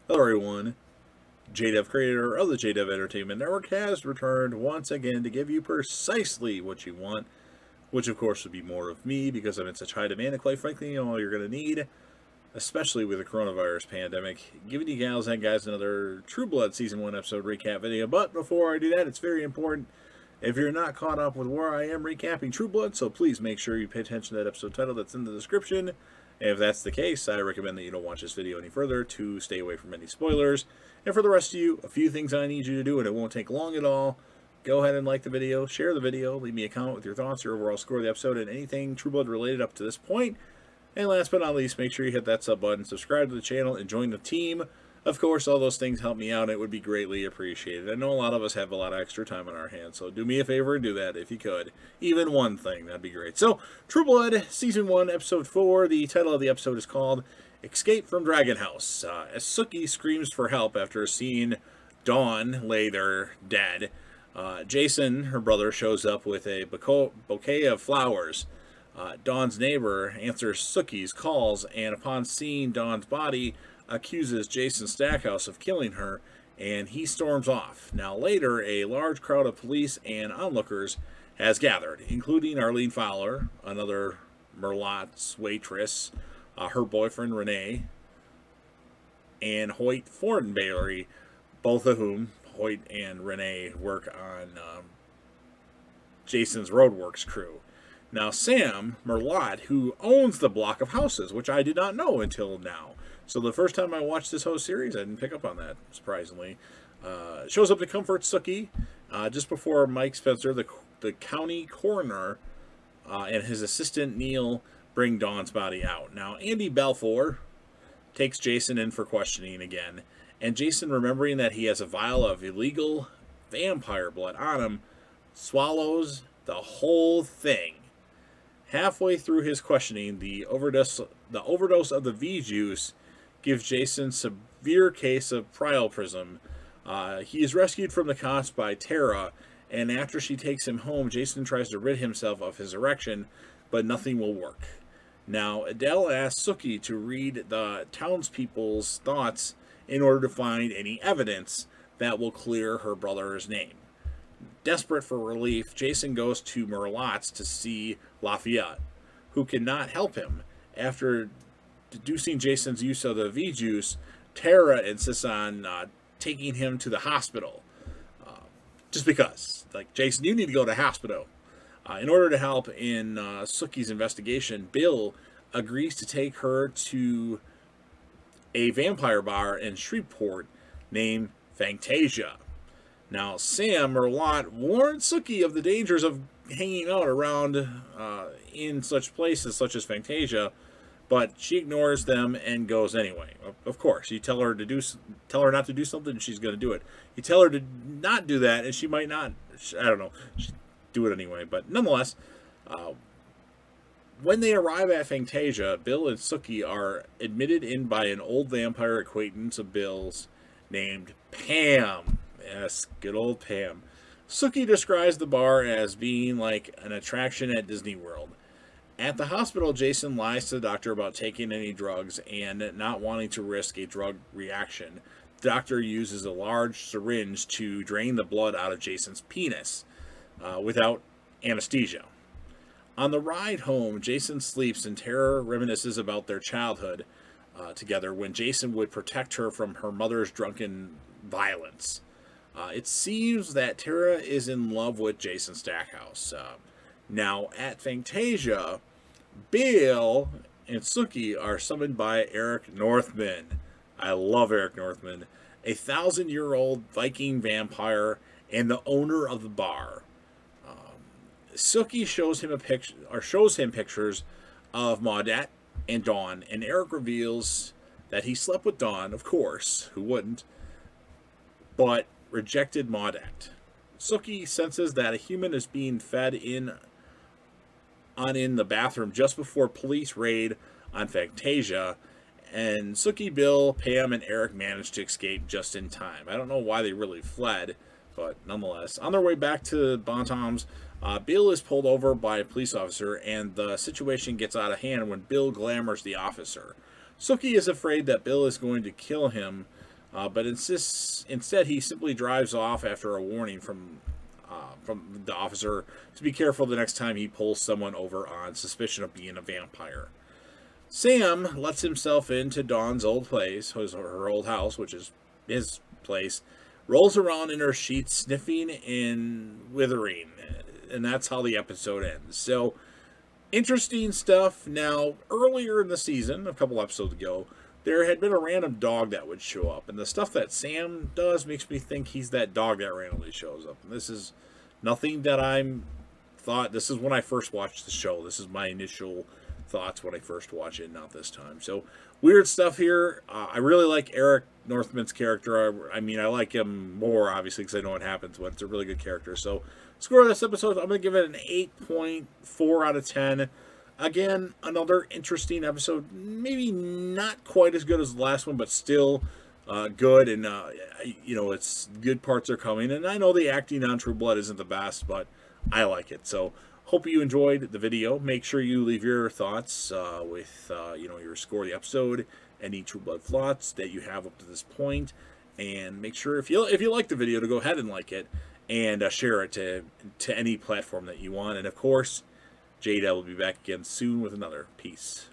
Hello everyone, JDev, creator of the JDev Entertainment Network, has returned once again to give you precisely what you want, which of course would be more of me because I'm in such high demand and quite frankly, all you're going to need, especially with the coronavirus pandemic, giving you gals and guys another True Blood Season 1 episode recap video. But before I do that, it's very important, if you're not caught up with where I am recapping True Blood, so please make sure you pay attention to that episode title that's in the description. If that's the case, I recommend that you don't watch this video any further to stay away from any spoilers. And for the rest of you, a few things I need you to do, and it won't take long at all. Go ahead and like the video, share the video, leave me a comment with your thoughts, your overall score of the episode, and anything True Blood related up to this point. And last but not least, make sure you hit that sub button, subscribe to the channel, and join the team. Of course, all those things help me out, and it would be greatly appreciated. I know a lot of us have a lot of extra time on our hands, so do me a favor and do that if you could. Even one thing, that'd be great. So, True Blood, Season 1, Episode 4. The title of the episode is called Escape from Dragon House. As Sookie screams for help after seeing Dawn lay there dead, Jason, her brother, shows up with a bouquet of flowers. Dawn's neighbor answers Sookie's calls, and upon seeing Dawn's body, accuses Jason Stackhouse of killing her, and he storms off. Now later, a large crowd of police and onlookers has gathered, including Arlene Fowler, another Merlot's waitress, her boyfriend Renee, and Hoyt Thornberry, both of whom, Hoyt and Renee, work on Jason's Roadworks crew. Now Sam Merlot, who owns the block of houses, which I did not know until now. So the first time I watched this whole series, I didn't pick up on that, surprisingly. Shows up to comfort Sookie just before Mike Spencer, the county coroner, and his assistant Neil bring Dawn's body out. Now Andy Balfour takes Jason in for questioning again, and Jason, remembering that he has a vial of illegal vampire blood on him, swallows the whole thing. Halfway through his questioning, the overdose of the V-juice gives Jason a severe case of priapism. He is rescued from the cops by Tara, and after she takes him home, Jason tries to rid himself of his erection, but nothing will work. Now, Adele asks Sookie to read the townspeople's thoughts in order to find any evidence that will clear her brother's name. Desperate for relief, Jason goes to Merlot's to see Lafayette, who cannot help him. After deducing Jason's use of the V-juice, Tara insists on taking him to the hospital. Just because. Like, Jason, you need to go to the hospital. In order to help in Sookie's investigation, Bill agrees to take her to a vampire bar in Shreveport named Fantasia. Now, Sam Merlot warns Sookie of the dangers of hanging out around in such places such as Fantasia, but she ignores them and goes anyway. Of course, you tell her not to do something, she's going to do it. You tell her to not do that, and she might not. I don't know. She'd do it anyway. But nonetheless, when they arrive at Fantasia, Bill and Sookie are admitted in by an old vampire acquaintance of Bill's named Pam. Yes, good old Pam. Sookie describes the bar as being like an attraction at Disney World. At the hospital, Jason lies to the doctor about taking any drugs and not wanting to risk a drug reaction. The doctor uses a large syringe to drain the blood out of Jason's penis without anesthesia. On the ride home, Jason sleeps and Tara reminisces about their childhood together when Jason would protect her from her mother's drunken violence. It seems that Tara is in love with Jason Stackhouse. Now, at Fantasia, Bill and Sookie are summoned by Eric Northman. I love Eric Northman, a 1,000-year-old Viking vampire and the owner of the bar. Sookie shows him pictures of Maudette and Dawn, and Eric reveals that he slept with Dawn, of course, who wouldn't, but rejected Maudette. Sookie senses that a human is being fed in the bathroom just before police raid on Fantasia, and Sookie, Bill, Pam, and Eric manage to escape just in time. I don't know why they really fled, but nonetheless. On their way back to Bon Tom's, Bill is pulled over by a police officer, and the situation gets out of hand when Bill glamours the officer. Sookie is afraid that Bill is going to kill him but instead he simply drives off after a warning from the officer to be careful the next time he pulls someone over on suspicion of being a vampire. Sam lets himself into Dawn's old place, her old house, which is his place, rolls around in her sheets, sniffing and withering, and that's how the episode ends. So, interesting stuff. Now, earlier in the season, a couple episodes ago, there had been a random dog that would show up, and the stuff that Sam does makes me think he's that dog that randomly shows up. And this is nothing that this is when I first watched the show. This is my initial thoughts when I first watched it, not this time. So, weird stuff here. I really like Eric Northman's character. I mean, I like him more, obviously, because I know what happens when it's a really good character. So, score this episode, I'm going to give it an 8.4 out of 10. Again, another interesting episode. Maybe not quite as good as the last one, but still good. And, it's good parts are coming. And I know the acting on True Blood isn't the best, but I like it. So, hope you enjoyed the video. Make sure you leave your thoughts with, your score of the episode, any True Blood thoughts that you have up to this point. And make sure, if you like the video, to go ahead and like it and share it to any platform that you want. And, of course, J-Dub will be back again soon with another. Peace.